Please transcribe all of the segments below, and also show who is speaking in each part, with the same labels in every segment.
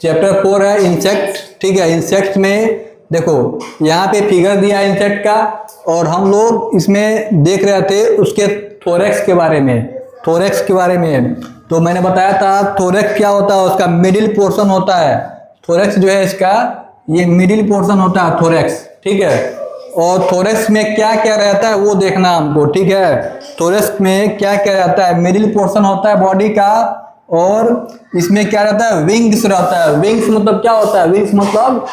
Speaker 1: Chapter 4 है insect. ठीक है, इंसेक्ट में देखो यहाँ पे फिगर दिया है इंसेक्ट का, और हम लोग इसमें देख रहे थे उसके थोरेक्स के बारे में। थोरेक्स के बारे में तो मैंने बताया था थोरेक्स क्या होता है, उसका मिडिल पोर्शन होता है। थोरेक्स जो है इसका ये मिडिल पोर्शन होता है थोरेक्स। ठीक है, और थोरेक्स में क्या क्या रहता है वो देखना हमको। ठीक है, थोरेक्स में क्या क्या रहता है, मिडिल पोर्शन होता है बॉडी का, और इसमें क्या रहता है, विंग्स रहता है। विंग्स मतलब क्या होता है, विंग्स मतलब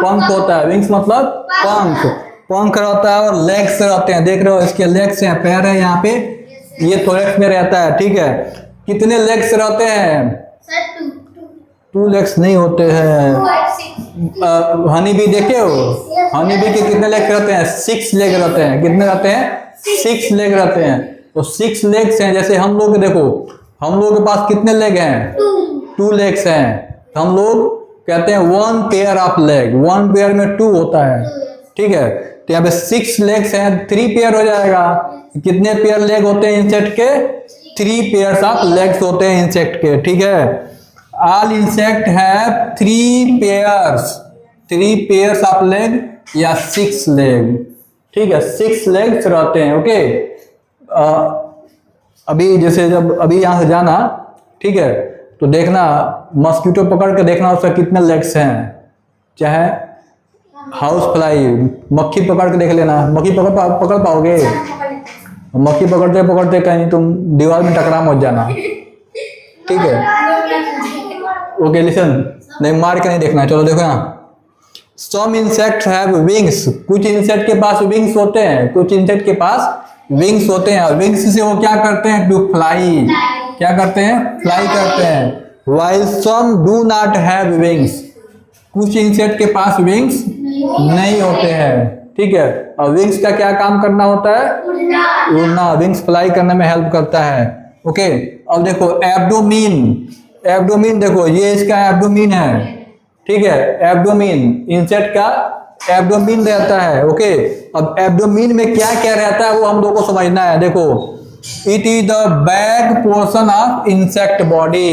Speaker 1: पंख होता है। विंग्स मतलब पंख, पंख रहता है, और लेग्स रहते हैं। देख रहे हो इसके लेग्स हैं, पैर है यहाँ पे, ये थोरेक्स में रहता है। ठीक है, कितने लेग्स रहते हैं, 2 लेग्स नहीं होते हैं। हनी बी देखे हो, हनी बी के कितने लेग रहते हैं, 6 लेग रहते हैं। कितने रहते हैं, 6 लेग रहते हैं। तो 6 लेग्स हैं। जैसे हम लोग देखो, हम लोग के पास कितने लेग हैं, 2 लेग्स हैं। हम लोग कहते हैं 1 पेयर ऑफ लेग, 1 पेयर में 2 होता है। ठीक है, तो यहाँ पे 6 लेग्स हैं, 3 पेयर हो जाएगा। कितने पेयर लेग होते हैं इंसेक्ट के, 3 पेयर्स ऑफ लेग्स होते हैं इंसेक्ट के। ठीक है, all insect have 3 pairs of leg या 6 लेग। ठीक है, 6 लेग्स रहते हैं। ओके, अभी जैसे जब अभी यहाँ से जाना, ठीक है, तो देखना मस्कीटो पकड़ के देखना उसका कितने लेग्स हैं। चाहे हाउस फ्लाई मक्खी पकड़ के देख लेना, मक्खी पकड़ पाओगे, मक्खी पकड़ते पकड़ते कहीं तुम दीवार में टकरा मत जाना। ठीक है, ओके लिसन, नहीं मार के नहीं देखना। चलो देखो यहाँ, सम इंसेक्ट हैव विंग्स, कुछ इंसेक्ट के पास विंग्स होते हैं, कुछ इंसेक्ट के पास विंग्स होते हैं। विंग्स से वो क्या करते हैं, टू फ्लाई, क्या करते हैं, फ्लाई करते हैं। While some do not have wings, कुछ इंसेक्ट के पास विंग्स नहीं होते हैं। ठीक है, और विंग्स का क्या काम करना होता है, उड़ना। विंग्स फ्लाई करने में हेल्प करता है। ओके, अब देखो एब्डोमीन, एब्डोमीन देखो ये इसका एब्डोमीन है। ठीक है, एब्डोमीन इंसेक्ट का एब्डोमीन रहता है। ओके, अब एब्डोमीन में क्या क्या रहता है वो हम लोग को समझना है। देखो, it is the back portion of insect body.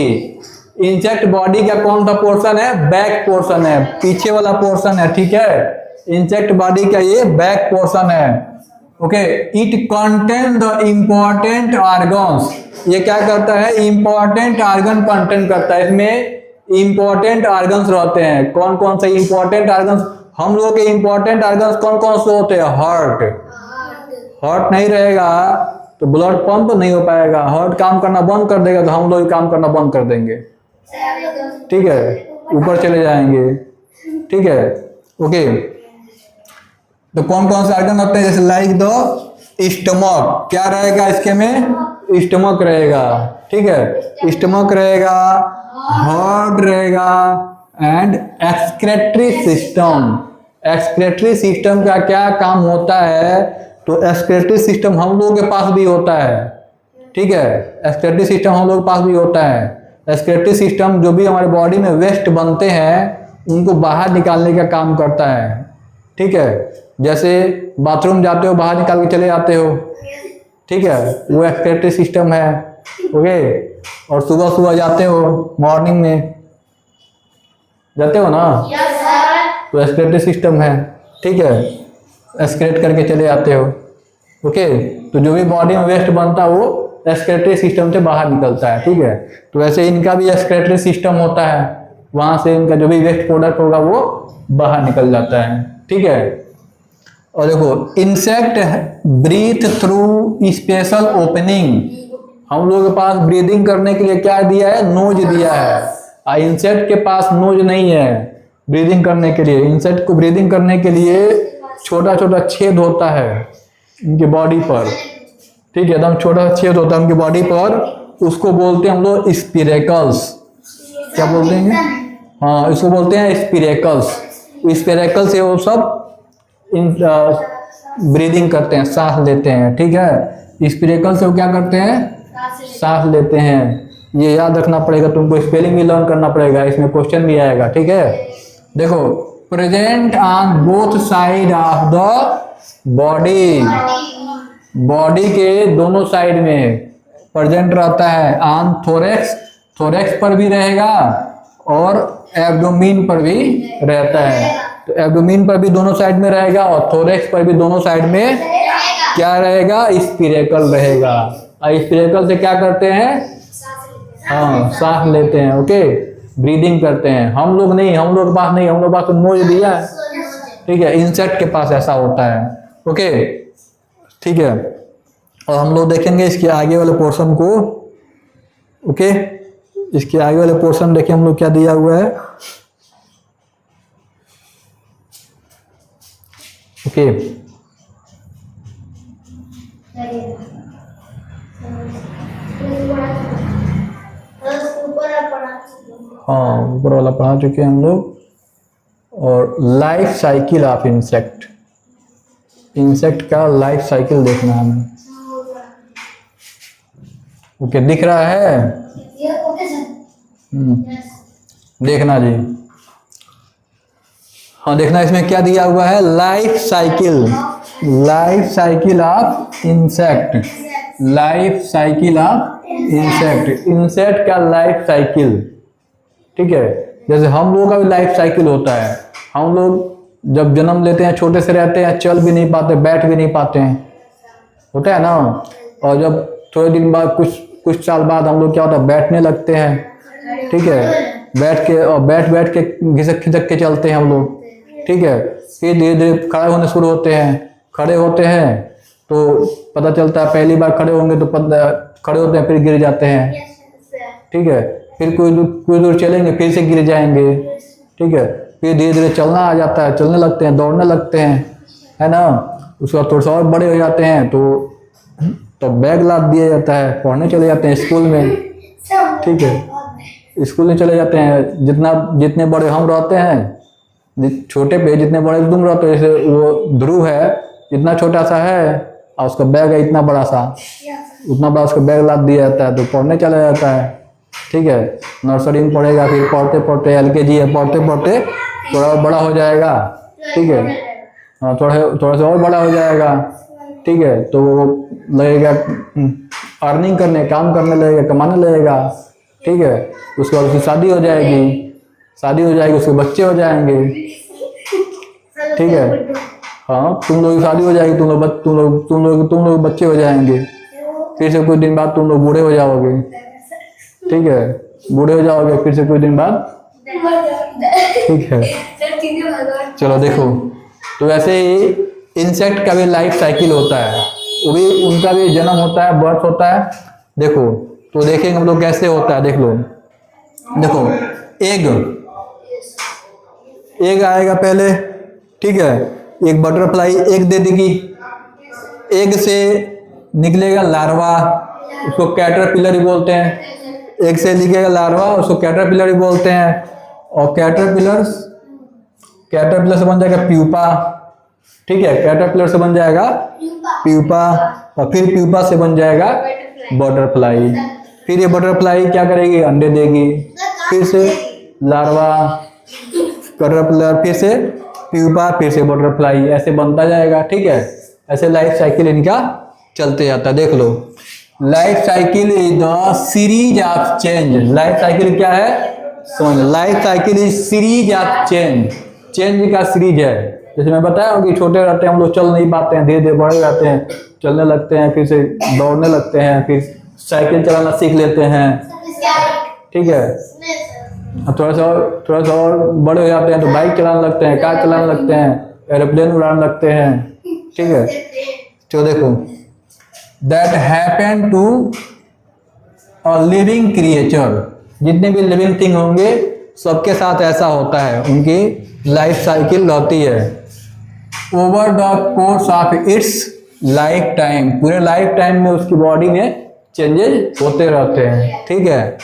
Speaker 1: Insect body का कौन सा पोर्शन है, बैक पोर्शन है, पीछे वाला पोर्शन है। ठीक है, इंसेक्ट बॉडी का ये बैक पोर्शन है। Okay, it contain the important organs, ये क्या करता है, इम्पोर्टेंट ऑर्गन कंटेन करता है। इसमें इम्पोर्टेंट ऑर्गन्स रहते हैं। कौन कौन से इम्पोर्टेंट ऑर्गन्स, हम लोग के इम्पोर्टेंट ऑर्गन्स कौन कौन से होते हैं, हार्ट। हार्ट नहीं रहेगा तो ब्लड पंप नहीं हो पाएगा, हार्ट काम करना बंद कर देगा तो हम लोग काम करना बंद कर देंगे। ठीक है, ऊपर चले जाएंगे। ठीक है, ओके, तो कौन कौन से ऑर्गन होते हैं, जैसे लाइक द स्टमक, क्या रहेगा इसके में, स्टमक रहेगा। ठीक है, स्टमक रहेगा, हार्ट रहेगा, and excretory system. Excretory system का क्या काम होता है, तो एक्सक्रेटरी सिस्टम हम लोगों के पास भी होता है। ठीक है, एक्सक्रेटरी सिस्टम हम लोगों के पास भी होता है। एक्सक्रेटरी सिस्टम जो भी हमारे बॉडी में वेस्ट बनते हैं उनको बाहर निकालने का काम करता है। ठीक है, जैसे बाथरूम जाते हो बाहर निकाल के चले आते हो। ठीक है, वो एक्सक्रेटरी सिस्टम है। ओके, और सुबह सुबह जाते हो, मॉर्निंग में जाते हो ना, तो एक्सक्रेटरी सिस्टम है। ठीक है, एक्सक्रेट करके चले आते हो। ओके, तो जो भी बॉडी में वेस्ट बनता है वो एक्सक्रेटरी सिस्टम से बाहर निकलता है। ठीक है, तो वैसे इनका भी एक्सक्रेटरी सिस्टम होता है, वहां से इनका जो भी वेस्ट प्रोडक्ट होगा वो बाहर निकल जाता है। ठीक है, और देखो insect breathe through special opening, हम लोग के पास ब्रीदिंग करने के लिए क्या दिया है, नोज दिया है। इंसेक्ट के पास नोज नहीं है ब्रीदिंग करने के लिए। इंसेक्ट को ब्रीदिंग करने के लिए छोटा छोटा छेद होता है उनके बॉडी पर। ठीक है, एकदम छोटा छेद होता है उनकी बॉडी पर, उसको बोलते हैं हम लोग स्पिरेकल्स। क्या बोलते हैं, हाँ इसको बोलते हैं स्पिरेकल्स। स्पिरेकल से वो सब ब्रीदिंग करते हैं, सांस लेते हैं। ठीक है, स्पिरेकल से वो क्या करते हैं, सांस लेते हैं। ये याद रखना पड़ेगा तुमको, स्पेलिंग भी लर्न करना पड़ेगा, इसमें क्वेश्चन भी आएगा। ठीक है, देखो present on both side of the body, body के दोनों साइड में प्रेजेंट रहता है। ऑन थोरेक्स, थोरेक्स पर भी रहेगा और एब्डोमेन पर भी रहता है। तो एब्डोमेन पर भी दोनों साइड में रहेगा और थोरेक्स पर भी दोनों साइड में क्या रहेगा, स्पिरेकल रहेगा। और स्पिरेकल से क्या करते हैं, हाँ सांस लेते हैं, ओके, ब्रीदिंग करते हैं। हम लोग नहीं, हम लोग के पास नहीं, हम लोग के पास तो नोज दिया है, ठीक है, इंसेक्ट के पास ऐसा होता है, ओके, ठीक है। और हम लोग देखेंगे इसके आगे वाले पोर्शन को, ओके, इसके आगे वाले पोर्शन देखिए हम लोग क्या दिया हुआ है, ओके। हाँ ऊपर वाला पढ़ा चुके हैं हम लोग। और life cycle of insect, insect का लाइफ साइकिल देखना है हमें, ओके, दिख रहा है, देखना जी, हाँ देखना, इसमें क्या दिया हुआ है, life cycle, life cycle of insect, life cycle of insect, insect का लाइफ साइकिल, ठीक है। जैसे हम लोगों का भी लाइफ साइकिल होता है, हम लोग जब जन्म लेते हैं छोटे से रहते हैं, चल भी नहीं पाते, बैठ भी नहीं पाते हैं, होता है ना। और जब थोड़े दिन बाद कुछ साल बाद हम लोग क्या होता है, बैठने लगते हैं, ठीक है, बैठ के और बैठ के घिसक खिसक के चलते हैं हम लोग, ठीक है। फिर धीरे धीरे खड़े होने शुरू होते हैं, खड़े होते हैं तो पता चलता है पहली बार खड़े होंगे तो खड़े होते हैं फिर गिर जाते हैं, ठीक है। फिर कोई दूर चलेंगे फिर से गिर जाएंगे, ठीक है। फिर धीरे धीरे चलना आ जाता है, चलने लगते हैं, दौड़ने लगते हैं, है ना। उसके बाद थोड़ा सा और बड़े हो जाते हैं तो बैग लाद दिया जाता है, पढ़ने चले जाते हैं स्कूल में, ठीक है, स्कूल में चले जाते हैं। जितने बड़े हम रहते हैं, छोटे पे जितने बड़े तुम रहते हो, जैसे वो ध्रुव है इतना छोटा सा है और उसका बैग है इतना बड़ा सा, उतना बड़ा उसका बैग लाद दिया जाता है तो पढ़ने चला जाता है, ठीक है। नर्सरी में पढ़ेगा, फिर पढ़ते पढ़ते LKG है, पढ़ते पढ़ते थोड़ा और बड़ा हो जाएगा, ठीक है, हाँ थोड़ा सा और बड़ा हो जाएगा, ठीक है। तो वो लगेगा अर्निंग करने, काम करने लगेगा, कमाने लगेगा, ठीक है। उसके बाद उसकी शादी हो जाएगी, उसके बच्चे हो जाएंगे, ठीक है, हाँ तुम लोग की शादी हो जाएगी, तुम लोग बच्चे हो जाएंगे, फिर से कुछ दिन बाद तुम लोग बूढ़े हो जाओगे, ठीक है, बूढ़े हो जाओगे फिर से कुछ दिन बाद, ठीक है। चलो देखो, तो ऐसे ही इंसेक्ट का भी लाइफ साइकिल होता है, वो भी उनका भी जन्म होता है, बर्थ होता है। देखो तो देखेंगे हम लोग कैसे होता है, देख लो, देखो एग आएगा पहले, ठीक है, एक बटरफ्लाई एग दे देगी, एग से निकलेगा लार्वा, उसको कैटरपिलर ही बोलते हैं, एग से निकलेगा लार्वा, उसको कैटरपिलर ही बोलते हैं। और कैटरपिलर से बन जाएगा प्यूपा, ठीक है, कैटरपिलर से बन जाएगा प्यूपा, और फिर प्यूपा से बन जाएगा बटरफ्लाई। फिर ये बटरफ्लाई क्या करेगी, अंडे देगी, फिर से लार्वा, कैटरपिलर, फिर से प्यूपा, फिर से बटरफ्लाई, ऐसे बनता जाएगा, ठीक है। ऐसे लाइफ साइकिल इनका चलते जाता है। देख लो, life cycle is the series of change. Life cycle क्या है, समझ, life cycle is series of change, change का सीरीज है। जैसे मैं बताया कि छोटे रहते हैं हम लोग, चल नहीं पाते हैं, धीरे धीरे बड़े रहते हैं, चलने लगते हैं, फिर से दौड़ने लगते हैं, फिर साइकिल चलाना सीख लेते हैं, ठीक है। थोड़ा सा और बड़े हो जाते हैं तो बाइक चलाने लगते हैं, कार चलाने लगते हैं, एरोप्लेन उड़ाने लगते हैं, ठीक है। तो देखो, that happen to a living creature, जितने भी लिविंग थिंग होंगे सबके साथ ऐसा होता है, उनकी लाइफ साइकिल रहती है। Over the course of its life time, पूरे लाइफ टाइम में उसकी बॉडी में चेंजेस होते रहते हैं, ठीक है।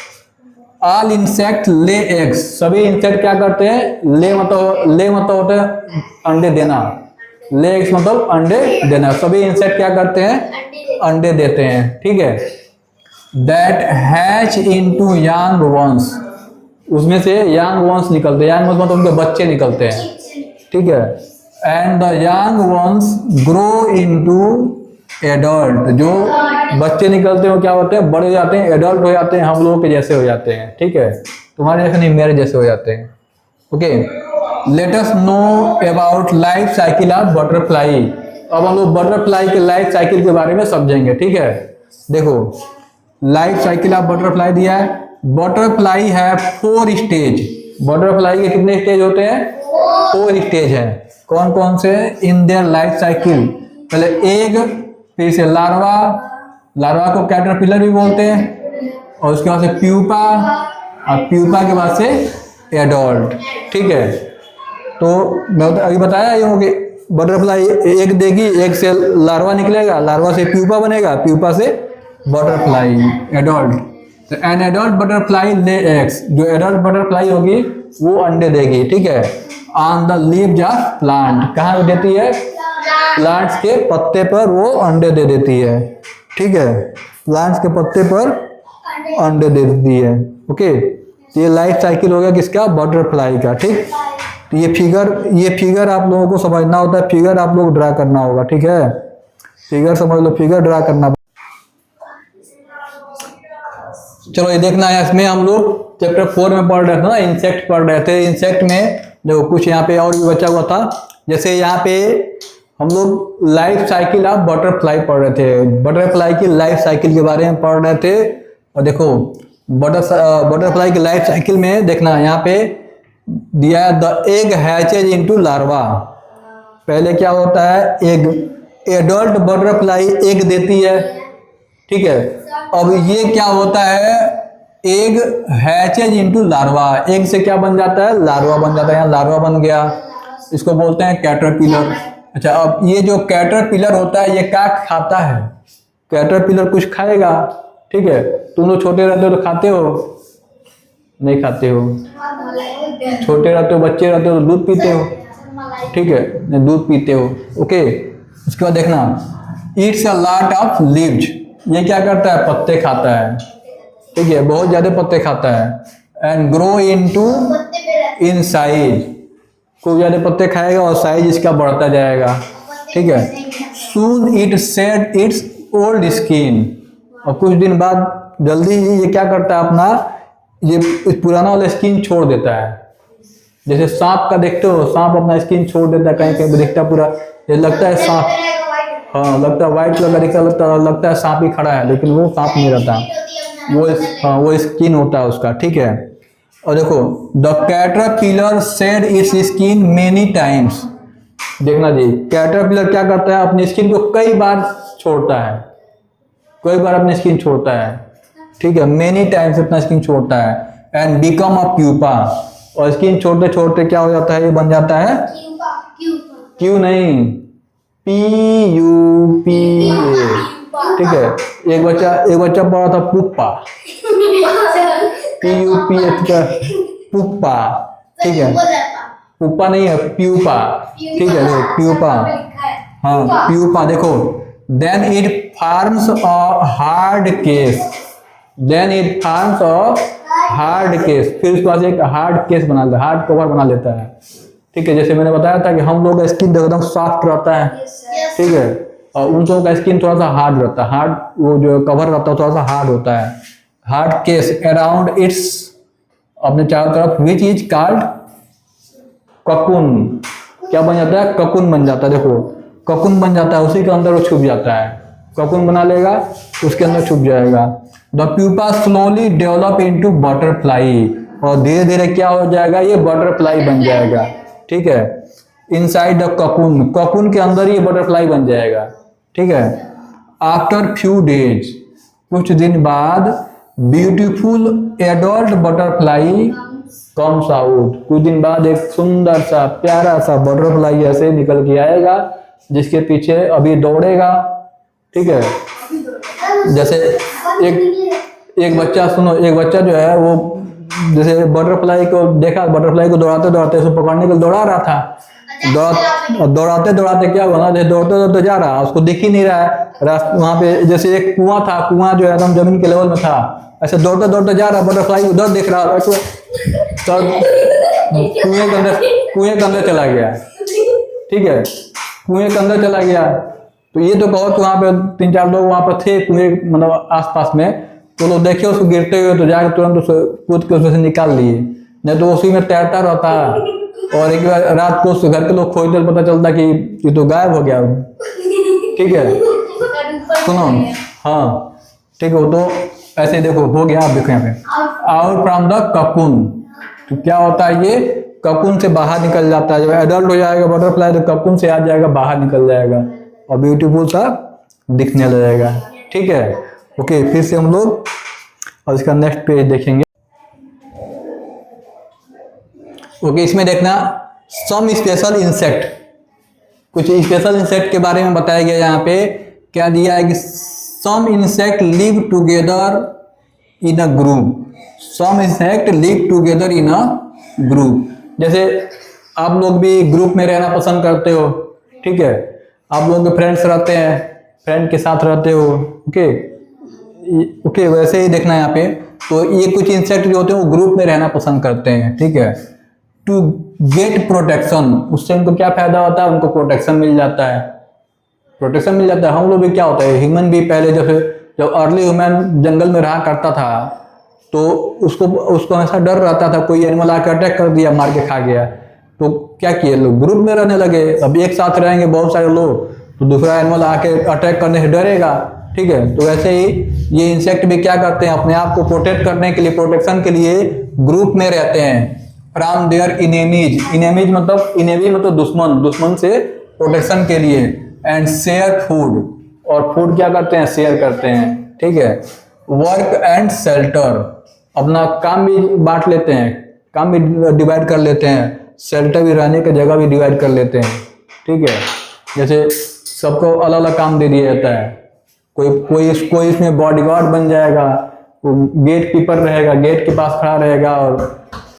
Speaker 1: ऑल इंसेक्ट ले एग्स, सभी इंसेक्ट क्या करते हैं, ले मतलब होता है अंडे देना, ले एग्स मतलब अंडे देना, सभी इंसेक्ट क्या करते हैं, अंडे देते हैं, ठीक है। That hatch into young ones, उसमें से यंग वंस निकलते हैं, यंग वंस मतलब उनके बच्चे निकलते हैं, ठीक है। And the young ones grow into adult, जो बच्चे निकलते हो क्या होते हैं, बड़े हो जाते हैं, एडल्ट हो जाते हैं, हम लोगों के जैसे हो जाते हैं, ठीक है, तुम्हारे जैसे नहीं, मेरे जैसे हो जाते हैं। Okay, let us know about life cycle of butterfly. अब हम लोग बटरफ्लाई के लाइफ साइकिल के बारे में समझेंगे, ठीक है। देखो, लाइफ साइकिल ऑफ बटरफ्लाई दिया है। बटरफ्लाई है 4 स्टेज। बटरफ्लाई के कितने स्टेज होते हैं? 4 स्टेज है। कौन कौन से? इन देयर लाइफ साइकिल, पहले एग, फिर से लार्वा, लार्वा को कैटरपिलर भी बोलते हैं, और उसके बाद से प्यूपा, और प्यूपा के बाद से एडल्ट, ठीक है। तो मैं अभी बताया ये हो कि बटरफ्लाई एग देगी, एग से लार्वा निकलेगा, लार्वा से प्यूपा बनेगा, प्यूपा से बटरफ्लाई एडल्ट। तो an adult butterfly lay eggs, जो एडल्ट बटरफ्लाई होगी वो अंडे देगी, ठीक है। On the leaves of plant, कहाँ देती है? प्लांट्स के पत्ते पर वो अंडे दे देती है, ठीक है। प्लांट्स के पत्ते पर अंडे दे देती है। ओके, ये लाइफ साइकिल हो गया किसका? बटरफ्लाई का, ठीक। तो ये फिगर आप लोगों को समझना होता है, फिगर आप लोग ड्रा करना होगा, ठीक है। फिगर समझ लो, फिगर ड्रा करना। चलो ये देखना है, इसमें हम लोग चैप्टर 4 में पढ़ रहे थे ना, इंसेक्ट पढ़ रहे थे। इंसेक्ट में देखो कुछ यहाँ पे और भी बचा हुआ था, जैसे यहाँ पे हम लोग लाइफ साइकिल ऑफ बटरफ्लाई पढ़ रहे थे, बटरफ्लाई की लाइफ साइकिल के बारे में पढ़ रहे थे। और देखो बटरफ्लाई की लाइफ साइकिल में देखना, यहाँ पे दिया है द एग हैचेज इनटू लार्वा। पहले क्या होता है? एग, एडल्ट बटरफ्लाई एग देती है, ठीक है। अब ये क्या होता है? एग हैचेज इनटू लार्वा, एग से क्या बन जाता है? लार्वा बन जाता है। यहाँ लार्वा बन गया, इसको बोलते हैं कैटरपिलर। अच्छा, अब ये जो कैटरपिलर होता है ये क्या खाता है? कैटरपिलर कुछ खाएगा, ठीक है। तुम लोग छोटे रहते हो तो खाते हो? नहीं खाते हो। छोटे रहते हो, बच्चे रहते हो तो दूध पीते हो, ठीक है, दूध पीते हो। ओके, उसके बाद देखना, Yeats a lot of leaves, ये क्या करता है? पत्ते खाता है, ठीक है, बहुत ज्यादा पत्ते खाता है। And grow into in size, खूब ज्यादा पत्ते खाएगा और साइज इसका बढ़ता जाएगा, ठीक है। Soon it shed its old skin, और कुछ दिन बाद जल्दी ही ये क्या करता है? अपना ये पुराना वाला स्किन छोड़ देता है। जैसे सांप का देखते हो, सांप अपना स्किन छोड़ देता है, कहीं कहीं दिखता पूरा, ये लगता है सांप, हाँ लगता है व्हाइट कलर का दिखता, लगता है सांप ही खड़ा है, लेकिन वो सांप नहीं रहता, वो स्किन होता है उसका, ठीक है। और देखो, the caterpillar shed its skin many times, देखना जी, कैटरपिलर क्या करता है? अपनी स्किन को कई बार छोड़ता है, कई बार अपनी स्किन छोड़ता है, ठीक है, मेनी टाइम्स अपना स्किन छोड़ता है। एंड बिकम अ प्यूपा, और स्किन छोड़ते छोड़ते क्या हो जाता है? ये बन जाता है क्यू नहीं, PUPA, ठीक है। एक बच्चा पढ़ा था पुप्पा, PUPA, पुप्पा, ठीक है, पुप्पा नहीं है, प्यूपा, ठीक है, देखो प्यूपा, हाँ प्यूपा। देखो, then it forms a hard case, then it forms a hard case, फिर उसके बाद एक हार्ड केस बना लेता है, हार्ड कवर बना लेता है, ठीक है। जैसे मैंने बताया था कि हम लोग का स्किन एकदम सॉफ्ट रहता है, ठीक है, और उन लोगों का स्किन थोड़ा सा हार्ड रहता है, हार्ड वो जो कवर रहता है थोड़ा सा हार्ड होता है। हार्ड केस अराउंड इट्स, अपने चारों तरफ, विच इज कॉल्ड ककुन, क्या बन जाता है? ककुन बन जाता है। देखो ककुन बन जाता है, उसी के अंदर वो छुप जाता है, ककुन बना लेगा, उसके अंदर छुप जाएगा। The pupa slowly develop into butterfly, और धीरे धीरे क्या हो जाएगा? ये बटरफ्लाई बन जाएगा, ठीक है। इनसाइड द ककुन, ककुन के अंदर ये बटरफ्लाई बन जाएगा, ठीक है। आफ्टर फ्यू डेज, कुछ दिन बाद, beautiful adult butterfly comes out, कुछ दिन बाद एक सुंदर सा प्यारा सा बटरफ्लाई ऐसे निकल के आएगा, जिसके पीछे अभी दौड़ेगा, ठीक है। जैसे एक बच्चा, सुनो, एक बच्चा जो है वो जैसे बटरफ्लाई को देखा, बटरफ्लाई को दौड़ाते दौड़ाते उसको पकड़ने के लिए दौड़ा रहा था, दौड़ाते दौड़ाते क्या हुआ, जैसे दौड़ते दौड़ते जा रहा, उसको दिख ही नहीं रहा है रास्ता, वहां पे जैसे एक कुआं था, कुआं जो एकदम जमीन के लेवल में था, ऐसे दौड़ते दौड़ते जा रहा, बटरफ्लाई उधर देख रहा, तो कुएं के अंदर चला गया, ठीक है, कुएं के अंदर चला गया। तो ये तो कहो कि वहां पे 3-4 लोग वहां पर थे कुएं मतलब आसपास में, तो लोग देखे उसको गिरते हुए तो जाकर तुरंत उसे कूद के उसमें से निकाल लिए, नहीं तो उसी में तैरता रहता। और एक बार रात को उस घर के लोग खोजते तो पता चलता कि ये तो गायब हो गया। ठीक है, सुनो, हाँ ठीक है। तो ऐसे देखो हो गया, आप देखो यहाँ पे आउट फ्रॉम द ककून, तो क्या होता है ये ककून से बाहर निकल जाता है। जब एडल्ट हो जाएगा बटरफ्लाई तो ककून से आ जाएगा, बाहर निकल जाएगा और ब्यूटीफुल सा दिखने लगेगा। ठीक है, ओके। फिर से हम लोग और इसका नेक्स्ट पेज देखेंगे। ओके, इसमें देखना सम स्पेशल इंसेक्ट, कुछ स्पेशल इंसेक्ट के बारे में बताया गया। यहाँ पे क्या दिया है कि some insect live together in a group, some insect live together in a group. जैसे आप लोग भी ग्रुप में रहना पसंद करते हो, ठीक है, आप लोग के फ्रेंड्स रहते हैं, फ्रेंड के साथ रहते हो। ओके ओके, वैसे ही देखना यहाँ पे। तो ये कुछ इंसेक्ट जो होते हैं वो ग्रुप में रहना पसंद करते हैं, ठीक है। टू गेट प्रोटेक्शन, उससे उनको क्या फायदा होता है, उनको प्रोटेक्शन मिल जाता है, प्रोटेक्शन मिल जाता है। हम लोग भी क्या होता है, ह्यूमन भी पहले जब अर्ली ह्यूमन जंगल में रहा करता था तो उसको हमेशा डर रहता था कोई एनिमल आकर अटैक कर दिया, मार के खा गया, तो क्या किए लोग ग्रुप में रहने लगे। अब एक साथ रहेंगे बहुत सारे लोग तो दूसरा एनिमल आके अटैक करने से डरेगा, ठीक है। तो वैसे ही ये इंसेक्ट भी क्या करते हैं, अपने आप को प्रोटेक्ट करने के लिए, प्रोटेक्शन के लिए ग्रुप में रहते हैं। फ्रॉम देयर इनेमीज, इनेमीज मतलब इनेमी मतलब दुश्मन, दुश्मन से प्रोटेक्शन के लिए। एंड शेयर फूड, और फूड क्या करते हैं, शेयर करते हैं, ठीक है। वर्क एंड शेल्टर, अपना काम भी बांट लेते हैं, काम भी डिवाइड कर लेते हैं, शेल्टर भी, रहने की जगह भी डिवाइड कर लेते हैं, ठीक है। जैसे सबको अलग अलग काम दे दिया जाता है, कोई इसमें बॉडीगार्ड बन जाएगा, गेट कीपर रहेगा, गेट के पास खड़ा रहेगा और